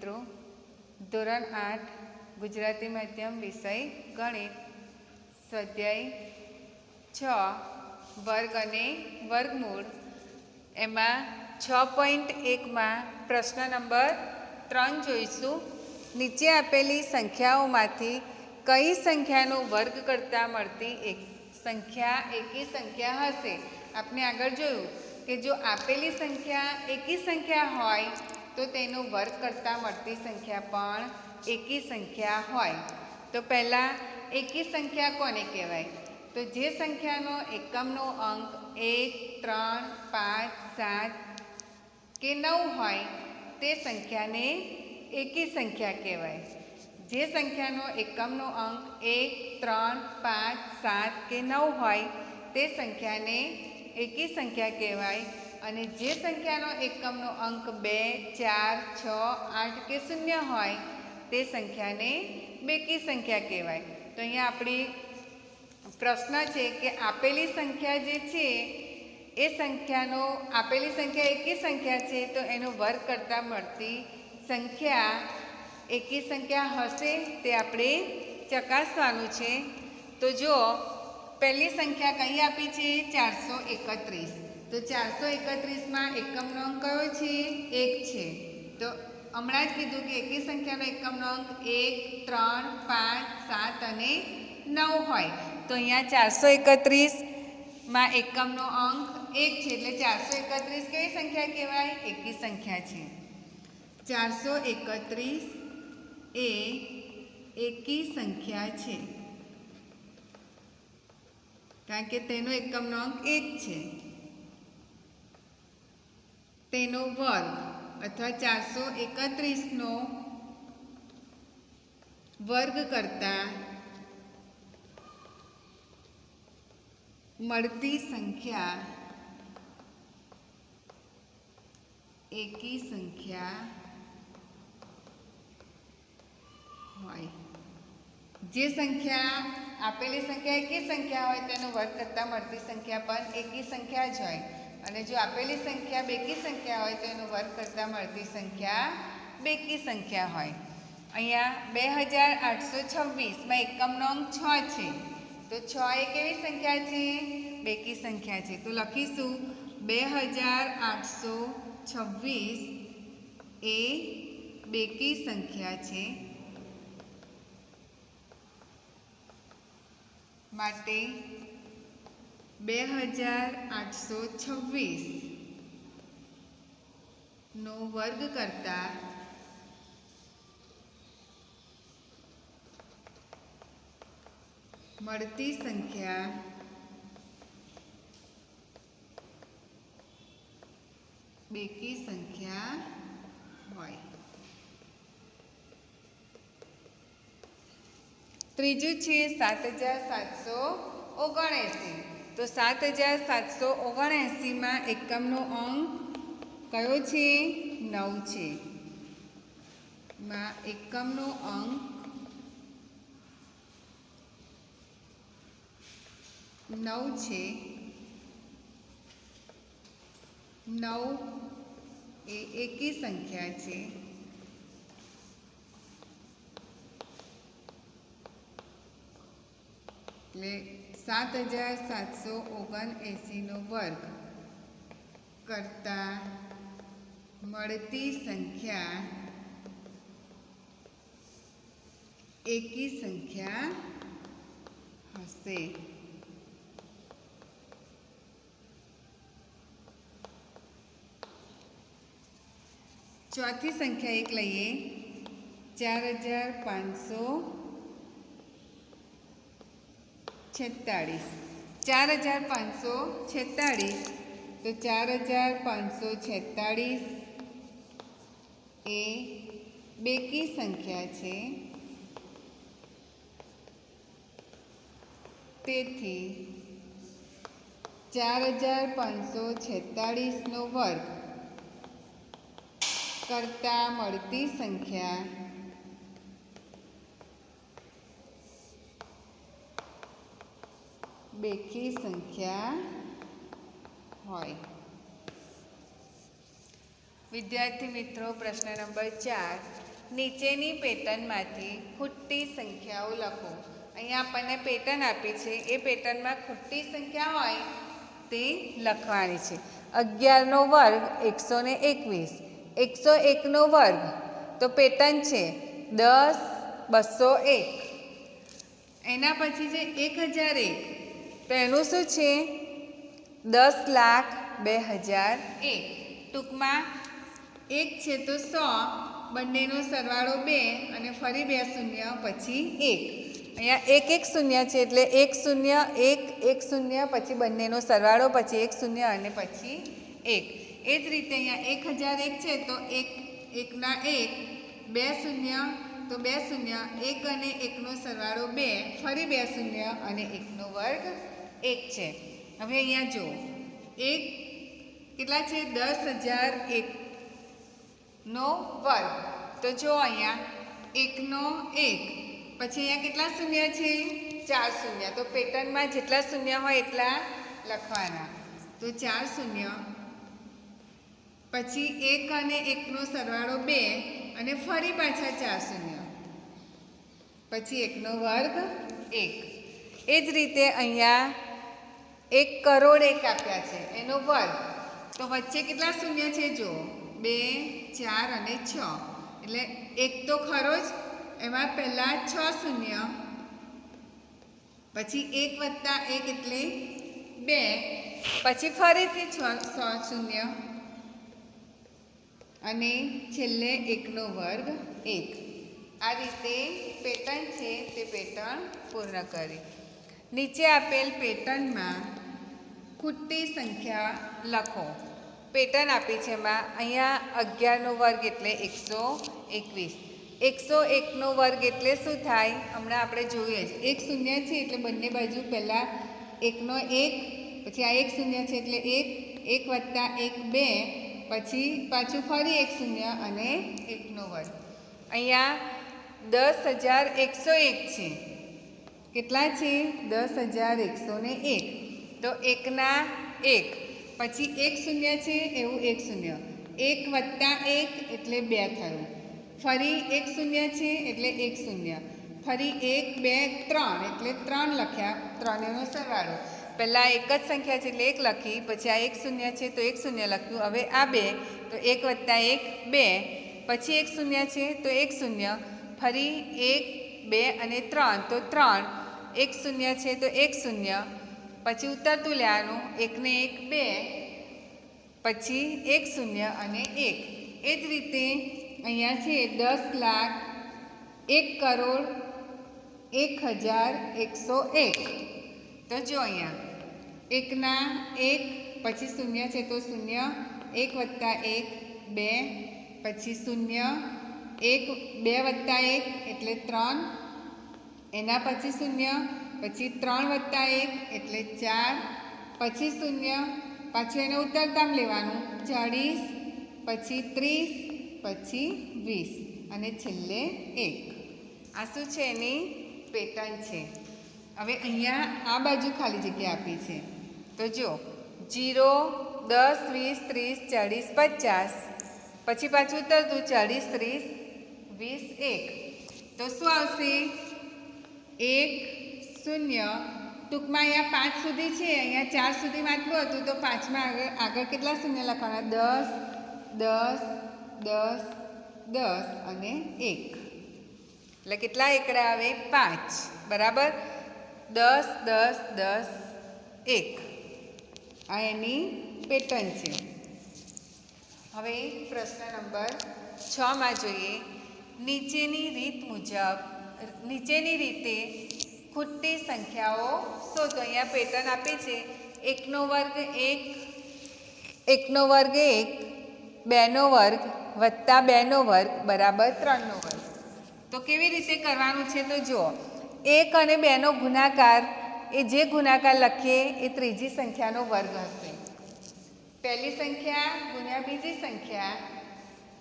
મિત્રો, ધોરણ 8 ગુજરાતી માધ્યમ વિષય ગણિત સ્વાધ્યાય 6 વર્ગ અને વર્ગમૂળ એમાં 6.1માં પ્રશ્ન નંબર 3 જોઈશું. નીચે આપેલી સંખ્યાઓમાંથી કઈ સંખ્યાનો વર્ગ કરતાં મળતી એક સંખ્યા એકી સંખ્યા હશે? આપણે આગળ જોયું કે જો આપેલી સંખ્યા એકી સંખ્યા હોય તો તેનો વર્ગ કરતાં મળતી સંખ્યા પણ એકી સંખ્યા હોય. તો પહેલાં એકી સંખ્યા કોને કહેવાય? તો જે સંખ્યાનો એકમનો અંક 1, 3, 5, 7 કે 9 હોય તે સંખ્યાને એકી સંખ્યા કહેવાય. જે સંખ્યાનો એકમનો અંક 1, 3, 5, 7 કે 9 હોય તે સંખ્યાને એકી સંખ્યા કહેવાય. અને જે સંખ્યાનો એકમનો અંક 2, 4, 6, 8 કે 0 હોય તે સંખ્યાને બેકી સંખ્યા કહેવાય. તો અહીંયા આપણી પ્રશ્ન છે કે આપેલી સંખ્યા જે છે એ સંખ્યાનો આપેલી સંખ્યા એકી સંખ્યા છે તો એનો વર્ગ કરતાં મળતી સંખ્યા એકી સંખ્યા હશે તે આપણે ચકાસવાનું છે. તો જો પહેલી સંખ્યા કઈ આપી છે? 431. તો 431માં એકમનો અંક કયો છે? 1 છે. તો હમણાં જ કીધું કે એકી સંખ્યાનો એકમનો અંક 1, 3, 5, 7 અને 9 હોય. તો અહીંયા 431માં એકમનો અંક 1 છે એટલે 431 કેવી સંખ્યા કહેવાય? એકી સંખ્યા છે. 431 એ એકી સંખ્યા છે કારણ કે તેનો એકમનો અંક 1 છે. તેનો વર્ગ અથવા 431નો વર્ગ કરતાં મળતી સંખ્યા એકી સંખ્યા હોય. જે સંખ્યા આપેલી સંખ્યા એકી સંખ્યા હોય તેનો વર્ગ કરતાં મળતી સંખ્યા પણ એકી સંખ્યા જ હોય. અને જો આપેલી સંખ્યા બેકી સંખ્યા હોય તો એનો વર્ગ કરતાં મળતી સંખ્યા બેકી સંખ્યા હોય. અહીંયા 2826માં એકમનો અંક 6 છે. તો 6 એ કેવી સંખ્યા છે? બેકી સંખ્યા છે. તો લખીશું 2826 એ બેકી સંખ્યા છે માટે 2826નો વર્ગ કરતાં મળતી સંખ્યા બેકી સંખ્યા હોય. ત્રીજું છે 7779. તો 7779માં એકમનો અંક કયો છે? 9 છે. માં એકમનો અંક 9 છે. 9 એ એકી સંખ્યા છે એટલે 7779નો વર્ગ કરતાં મળતી સંખ્યા એકી સંખ્યા હશે. ચોથી સંખ્યા એક લઈએ. 4546. 4546. તો 4546 એ બેકી સંખ્યા છે તેથી 4546નો વર્ગ કરતાં મળતી સંખ્યા બેકી સંખ્યા હોય. વિદ્યાર્થી મિત્રો, પ્રશ્ન નંબર 4 નીચેની પેટર્નમાંથી ખૂટતી સંખ્યાઓ લખો. અહીંયા આપણને પેટર્ન આપી છે, એ પેટર્નમાં ખૂટતી સંખ્યા હોય તે લખવાની છે. 11નો વર્ગ 121, 101નો વર્ગ તો પેટર્ન છે 10, 201. એના પછી છે 1001, તો એનું શું છે 10,02,001. ટૂંકમાં 1 છે તો 100, બંનેનો સરવાળો 2 અને ફરી 2 શૂન્ય પછી 1. અહીંયા 1 1 શૂન્ય છે એટલે 1 0 1 1 0 પછી બંનેનો સરવાળો પછી 1 0 અને પછી 1. એ જ રીતે અહીંયા 1001 છે તો 1 1ના 1, 2 શૂન્ય તો 2 શૂન્ય, 1 અને 1નો સરવાળો 2, ફરી 2 શૂન્ય અને 1નો વર્ગ 1 છે. હવે અહીંયા જુઓ 1 કેટલા છે 10,001 નો વર્ગ. તો જો અહીંયા 1નો 1 પછી અહીંયા કેટલા શૂન્ય છે 4 શૂન્ય. તો પેટર્નમાં જેટલા શૂન્ય હોય એટલા લખવાના. તો 4 શૂન્ય પછી 1 અને 1નો સરવાળો 2 અને ફરી પાછા 4 શૂન્ય પછી 1નો વર્ગ 1. એ જ રીતે અહીંયા 1 કરોડ 1 આપ્યા છે એનો વર્ગ. તો વચ્ચે કેટલા શૂન્ય છે જો 2 4 અને 6 એટલે 1 તો ખરો જ, એમાં પહેલાં 6 શૂન્ય પછી 1 વત્તા 1 એટલે 2 પછી ફરીથી 6 શૂન્ય અને છેલ્લે 1નો વર્ગ 1. આ રીતે પેટર્ન છે તે પેટર્ન પૂર્ણ કરી. નીચે આપેલ પેટર્નમાં ખૂટતી સંખ્યા લખો. પેટર્ન આપી છે એમાં અહીંયા 11નો વર્ગ એટલે 121, 101નો વર્ગ એટલે શું થાય હમણાં આપણે જોઈએ જ. 1 શૂન્ય છે એટલે બંને બાજુ પહેલાં 1નો 1 પછી આ 1 શૂન્ય છે એટલે 1 1 વત્તા 1 2 પછી પાછું ફરી 1 શૂન્ય અને 1નો વર્ગ. અહીંયા 10,101 છે. કેટલા છે 10,101. તો 1ના 1 પછી 1 શૂન્ય છે એવું 1 શૂન્ય, 1 વત્તા 1 એટલે 2 થયું, ફરી 1 શૂન્ય છે એટલે 1 શૂન્ય, ફરી 1 2 3 એટલે 3 લખ્યા, 3નો સરવાળો. પહેલાં એક જ સંખ્યા છે એટલે 1 લખી, પછી આ 1 શૂન્ય છે તો 1 શૂન્ય લખ્યું. હવે આ 2 તો 1 વત્તા 1 2 પછી 1 શૂન્ય છે તો 1 શૂન્ય, ફરી 1 2 અને 3 તો 3, 1 શૂન્ય છે તો 1 શૂન્ય પછી ઉતરતું લેવાનું, 1 ને 1 2 પછી 1 શૂન્ય અને 1. એ જ રીતે અહીંયા છે 10,01,01,101. તો જો અહીંયા 1ના 1 પછી શૂન્ય છે તો શૂન્ય, 1 વત્તા 1 2 પછી શૂન્ય, 1 2 વત્તા 1 એટલે 3, એના પછી શૂન્ય પછી 3 વત્તા 1 એટલે 4 પછી શૂન્ય પાછું એને ઉતરતામ લેવાનું, 40 પછી 30 પછી 20 અને છેલ્લે 1. આ શું છે એની પેટર્ન છે. હવે અહીંયા આ બાજુ ખાલી જગ્યા આપી છે તો જો 0 10 20 30 40 50 પછી પાછું ઉતરતું 40 30 20 1. તો શું આવશે 1 0. ટૂંકમાં અહીંયા 5 સુધી છે, અહીંયા 4 સુધી વાંચવું હતું તો 5માં આગળ કેટલા શૂન્ય લખવાના 10 10 10 અને 1. એટલે કેટલા એકડા આવે 5 બરાબર 10 10 10 1. આ એની પેટર્ન છે. હવે પ્રશ્ન નંબર 6માં જોઈએ. નીચેની રીતે ખૂટતી સંખ્યાઓ શોધો. અહીંયા પેટર્ન આપી છે 1નો વર્ગ 1, 1નો વર્ગ 1, 2નો વર્ગ વત્તા 2નો વર્ગ બરાબર 3નો વર્ગ. તો કેવી રીતે કરવાનું છે તો જુઓ, 1 અને 2નો ગુણાકાર એ જે ગુણાકાર લખીએ એ ત્રીજી સંખ્યાનો વર્ગ હશે. પહેલી સંખ્યા ગુણ્યા બીજી સંખ્યા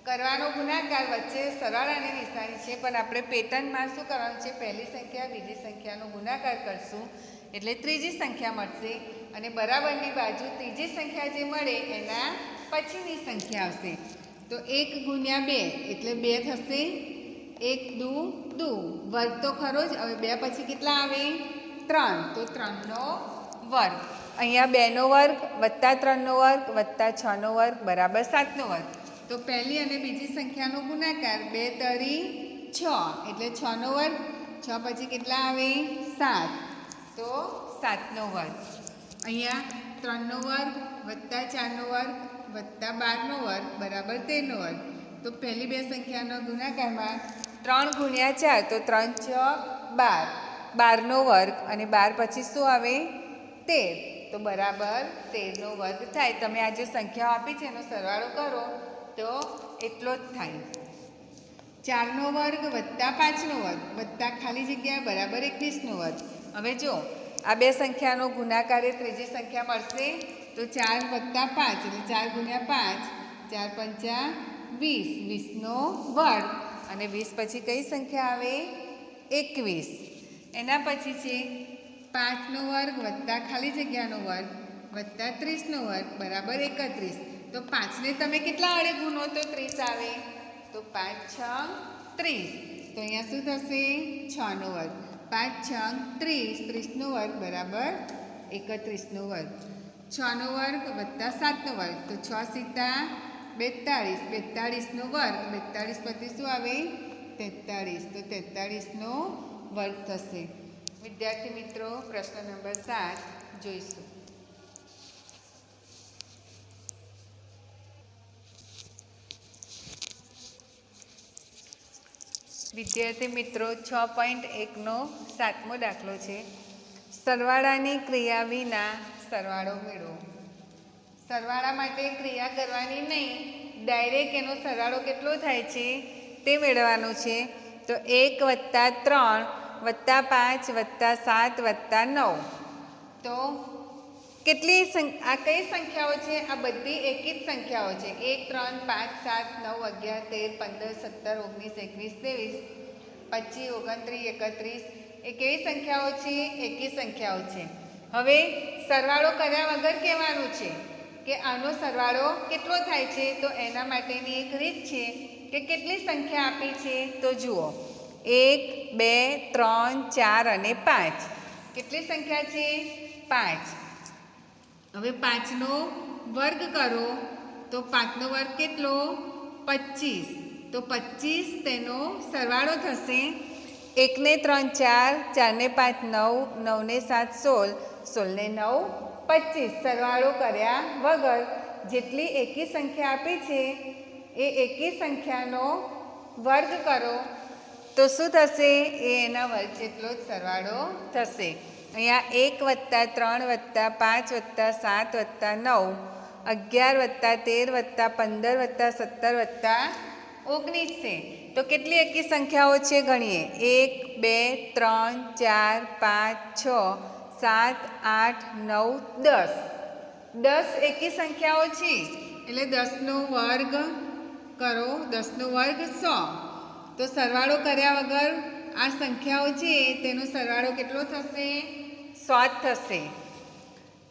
કરવાનો ગુણાકાર, વચ્ચે સરવાળાની નિશાની છે, પણ આપણે પેટર્નમાં શું કરવાનું છે પહેલી સંખ્યા બીજી સંખ્યાનો ગુણાકાર કરશું એટલે ત્રીજી સંખ્યા મળશે અને બરાબરની બાજુ ત્રીજી સંખ્યા જે મળે એના પછીની સંખ્યા આવશે. તો 1 ગુણ્યા 2 એટલે 2 થશે, એક દુ દુ, વર્ગ તો ખરો જ. હવે 2 પછી કેટલા આવે? 3, તો 3નો વર્ગ. અહીંયા 2નો વર્ગ વત્તા 3નો વર્ગ વત્તા 6નો વર્ગ બરાબર 7નો વર્ગ. તો પહેલી અને બીજી સંખ્યાનો ગુણાકાર 2 તરી 6 એટલે 6નો વર્ગ. 6 પછી કેટલા આવે? 7, તો 7નો વર્ગ. અહીંયા 3નો વર્ગ વત્તા 4નો વર્ગ વત્તા 12નો વર્ગ બરાબર 13નો વર્ગ. તો પહેલી બે સંખ્યાનો ગુણાકારમાં 3 ગુણ્યા 4 તો 3 6 12, 12નો વર્ગ અને 12 પછી શું આવે? 13, તો બરાબર 13નો વર્ગ થાય. તમે આ જે સંખ્યાઓ આપી છે એનો સરવાળો કરો તો એટલો જ થાય. 4નો વર્ગ વત્તા 5નો વર્ગ વત્તા ખાલી જગ્યા બરાબર 21નો વર્ગ. હવે જો આ બે સંખ્યાનો ગુણાકાર એ ત્રીજી સંખ્યા મળશે તો 4 વત્તા 5 એટલે 4 ગુણ્યા 5, 4 પંચા 20, 20નો વર્ગ અને 20 પછી કઈ સંખ્યા આવે? 21. એના પછી છે 5નો વર્ગ વત્તા ખાલી જગ્યાનો વર્ગ વત્તા 30નો વર્ગ બરાબર 31. તો 5ને તમે કેટલા વડે ગુણો તો 30 આવે? તો 5 6 30. તો અહીંયા શું થશે? 6નો વર્ગ. 5 6 30, 30નો વર્ગ બરાબર 31નો વર્ગ. 6નો વર્ગ વત્તા 7નો વર્ગ તો 6 સીતા 42, 42નો વર્ગ. 42 પછી શું આવે? 43, તો 43નો વર્ગ થશે. વિદ્યાર્થી મિત્રો, પ્રશ્ન નંબર 7 જોઈશું. વિદ્યાર્થી મિત્રો, 6.1નો 7મો દાખલો છે. સરવાળાની ક્રિયા વિના સરવાળો મેળવો. સરવાળા માટે ક્રિયા કરવાની નહીં, ડાયરેક્ટ એનો સરવાળો કેટલો થાય છે તે મેળવવાનું છે. તો 1 વત્તા 3 વત્તા 5 વત્તા 7 વત્તા 9. તો કેટલી આ કઈ સંખ્યાઓ છે? આ બધી એકી જ સંખ્યાઓ છે. 1 3 5 7 9 11 13 15 17 19 21 23 25 29 31. એ કેવી સંખ્યાઓ છે? એકી સંખ્યાઓ છે. હવે સરવાળો કર્યા વગર કહેવાનું છે કે આનો સરવાળો કેટલો થાય છે. તો એના માટેની એક રીત છે કે કેટલી સંખ્યા આપી છે તો જુઓ, 1 2 3 4 અને 5. કેટલી સંખ્યા છે? 5. હવે 5નો વર્ગ કરો તો 5નો વર્ગ કેટલો? 25. તો 25 તેનો સરવાળો થશે. 1 ને 3 4, 4 ને 5 9, 9 ને 7 16, 16 ને 9 25. સરવાળો કર્યા વગર જેટલી એકી સંખ્યા આપી છે એ એકી સંખ્યાનો વર્ગ કરો તો શું થશે? એ એના વર્ગ જેટલો જ સરવાળો થશે. અહીંયા 1 વત્તા 3 વત્તા 5 વત્તા 7 વત્તા 9, 11 વત્તા 13 વત્તા 15 વત્તા 17 વત્તા 19 છે. તો કેટલી એકી સંખ્યાઓ છે ગણીએ. 1 2 3 4 5 6 7 8 9 10. 10 એકી સંખ્યાઓ છે એટલે 10નો વર્ગ કરો. 10નો વર્ગ 100. તો સરવાળો કર્યા વગર આ સંખ્યાઓ છે તેનો સરવાળો કેટલો થશે? 100 થશે.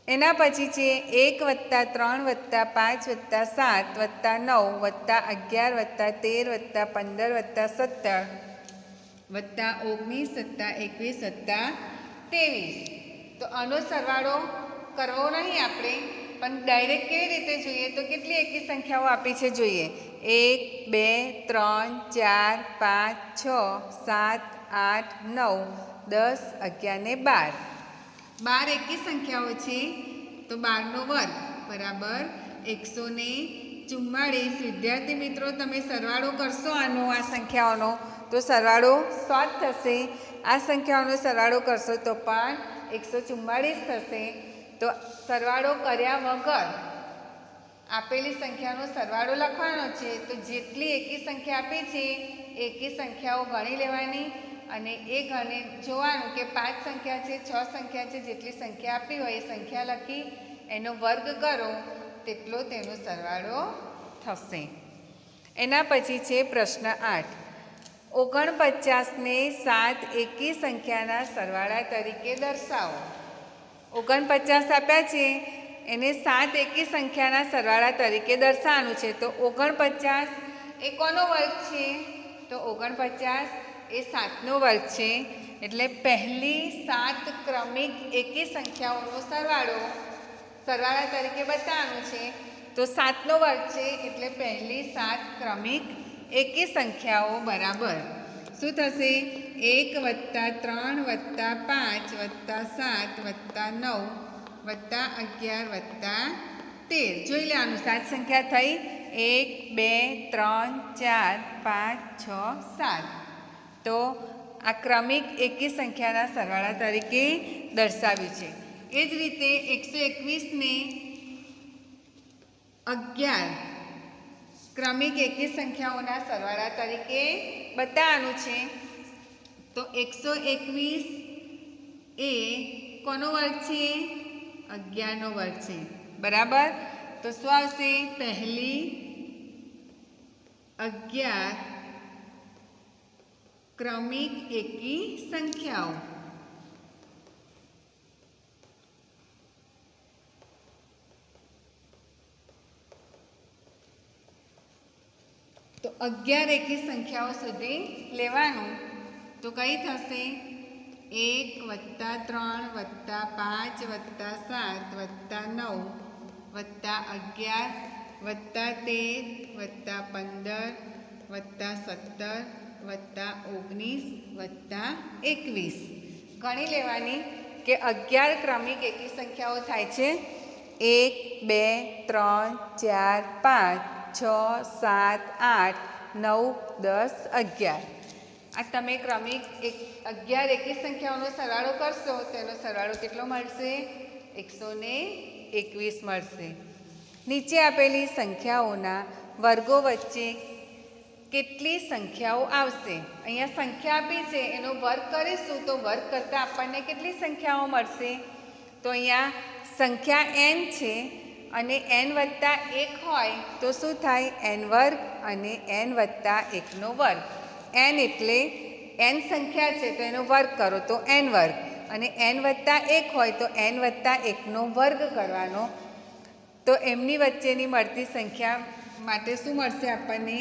એના પછી છે 1 વત્તા 3 વત્તા 5 વત્તા 7 વત્તા 9 વત્તા 11 વત્તા 13 વત્તા 15 વત્તા 17 વત્તા 19 વત્તા 21 વત્તા 23. તો આનો સરવાળો કરવો નહીં આપણે, પણ ડાયરેક્ટ કેવી રીતે જોઈએ તો કેટલી એકી સંખ્યાઓ આપી છે જોઈએ. 1 2 3 4 5 6 7 8 9 10 11 ને 12. 12 એકી સંખ્યાઓ છે તો 12નો વર્ગ બરાબર 144. વિદ્યાર્થી મિત્રો, તમે સરવાળો કરશો આનો આ સંખ્યાઓનો તો સરવાળો 100 થશે. આ સંખ્યાઓનો સરવાળો કરશો તો પણ 144 થશે. તો સરવાળો કર્યા વગર આપેલી સંખ્યાનો સરવાળો લખવાનો છે. તો જેટલી એકી સંખ્યા આપી છે એકી સંખ્યાઓ ગણી લેવાની અને એ ગણી જોવાનું કે 5 સંખ્યા છે, 6 સંખ્યા છે, જેટલી સંખ્યા આપી હોય એ સંખ્યા લખી એનો વર્ગ કરો તેટલો તેનો સરવાળો થશે. એના પછી છે પ્રશ્ન 8. 49ને 7 એકી સંખ્યાના સરવાળા તરીકે દર્શાવો. 49 આપ્યા છે એને 7 એકી સંખ્યાના સરવાળા તરીકે દર્શાવવાનું છે. તો 49 એ કોનો વર્ગ છે? તો 49 એ 7નો વર્ગ છે, એટલે પહેલી 7 ક્રમિક એકી સંખ્યાઓનો સરવાળા તરીકે બતાવવાનું છે. તો 7નો વર્ગ છે એટલે પહેલી 7 ક્રમિક એકી સંખ્યાઓ બરાબર શું થશે? 1 + 3 + 5 + 7 + 9 + 11 + 13. જોઈ લેવાનું 7 સંખ્યા થઈ 1 2 3 4 5 6 7. તો આ ક્રમિક એકી સંખ્યાના સરવાળા તરીકે દર્શાવ્યું છે. એ જ રીતે 121ને 11 ક્રમિક એકી સંખ્યાઓના સરવાળા તરીકે બતાવવાનું છે. તો 121 એ કોનો વર્ગ છે? 11નો વર્ગ છે બરાબર. તો શું આવશે? પહેલી 11 ક્રમિક એકી સંખ્યાઓ. તો 11 એકી સંખ્યાઓ સુધી લેવાનું. તો કઈ થશે? 1 + 3 + 5 + 7 + 9 + 11 + 13 + 15 + 17 + 19 + 21. ગણી લેવાની કે 11 ક્રમિક એકી સંખ્યાઓ થાય છે. 1 2 3 4 5 6 7 8 9 10 11. આ તમે ક્રમિક 11 એકી સંખ્યાઓનો સરવાળો કરશો તો એનો સરવાળો કેટલો મળશે? 121 મળશે. નીચે આપેલી સંખ્યાઓના વર્ગો વચ્ચે કેટલી સંખ્યાઓ આવશે? અહીંયા સંખ્યા આપી છે એનો વર્ગ કરીશું તો વર્ગ કરતાં આપણને કેટલી સંખ્યાઓ મળશે? તો અહીંયા સંખ્યા n છે અને n + 1 હોય તો શું થાય? n² અને n + 1નો વર્ગ. n એટલે n સંખ્યા છે તો એનો વર્ગ કરો તો n² અને n + 1 હોય તો n + 1નો વર્ગ કરવાનો. તો એમની વચ્ચેની મળતી સંખ્યા માટે શું મળશે આપણને?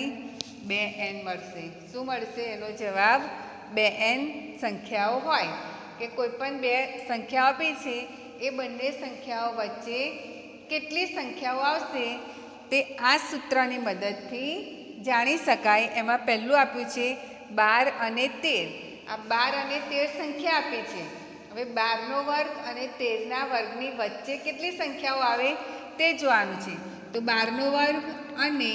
2n મળશે. શું મળશે? એનો જવાબ 2n સંખ્યાઓ હોય કે કોઈ પણ બે સંખ્યાઓ આપી છે એ બંને સંખ્યાઓ વચ્ચે કેટલી સંખ્યાઓ આવશે તે આ સૂત્રની મદદથી જાણી શકાય. એમાં પહેલું આપ્યું છે 12 અને 13. આ 12 અને 13 સંખ્યા આપી છે. હવે 12નો વર્ગ અને 13ના વર્ગની વચ્ચે કેટલી સંખ્યાઓ આવે તે જોવાનું છે. તો 12નો વર્ગ અને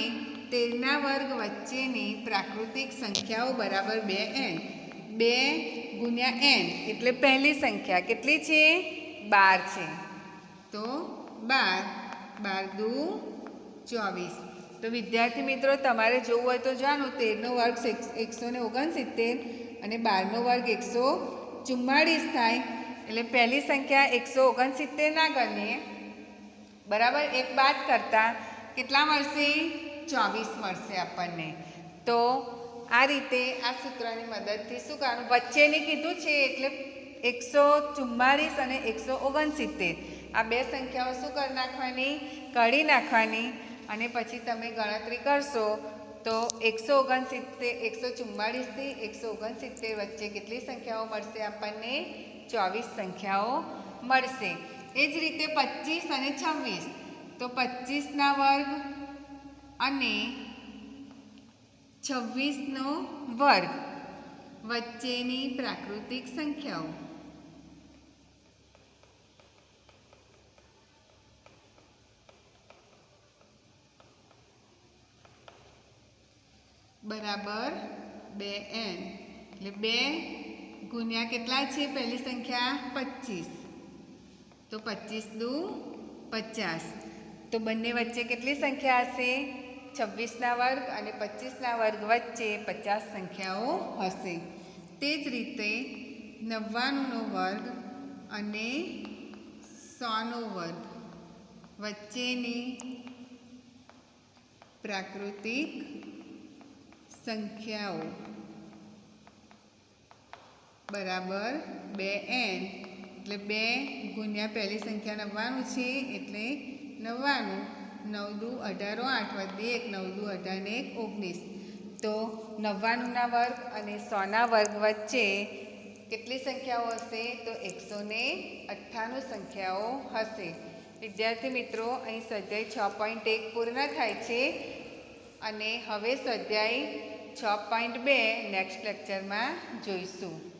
13ના વર્ગ વચ્ચેની પ્રાકૃતિક સંખ્યાઓ બરાબર 2n. 2 × n એટલે પહેલી સંખ્યા કેટલી છે? 12 છે. તો 12 12 દુ 24. તો વિદ્યાર્થી મિત્રો તમારે જોવું હોય તો જાણો 13નો વર્ગ 169 અને 12નો વર્ગ 144 થાય. એટલે પહેલી સંખ્યા 169 ના ગણીએ બરાબર. એક બાદ કરતાં કેટલા મળશે? 24 મળશે આપણને. તો આ રીતે આ સૂત્રની મદદથી શું કરવાનું? વચ્ચેની કીધું છે એટલે 144 અને 169 આ બે સંખ્યાઓ શું કરી નાખવાની? કાઢી નાખવાની. અને પછી તમે ગણતરી કરશો તો 144 થી 169 વચ્ચે કેટલી સંખ્યાઓ મળશે આપણને? 24 સંખ્યાઓ મળશે. એ જ રીતે 25 અને 26. તો 25ના વર્ગ અને 26નો વર્ગ વચ્ચેની પ્રાકૃતિક સંખ્યાઓ. બરાબર 2n. એટલે 2 ગુણ્યા કેટલા છે? પહેલી સંખ્યા 25. તો 25 દુ 50. તો બંને વચ્ચે કેટલી સંખ્યા હશે? 26ના વર્ગ અને 25ના વર્ગ વચ્ચે 50 સંખ્યાઓ હશે. તે જ રીતે 99નો વર્ગ અને 100નો વર્ગ વચ્ચેની પ્રાકૃતિક સંખ્યાઓ બરાબર 2n. એટલે 2 ગુણ્યા પહેલી સંખ્યા 99 છે એટલે 99. 9 દુ 18 8 + 1 9 દુ 18 ને 19. તો 99ના વર્ગ અને 100ના વર્ગ વચ્ચે કેટલી સંખ્યાઓ હશે? તો 198 સંખ્યાઓ હશે. વિદ્યાર્થી મિત્રો, અહીં સ્વાધ્યાય 6.1 પૂર્ણ થાય છે અને હવે સ્વાધ્યાય 6.2 નેક્સ્ટ લેક્ચરમાં જોઈશું.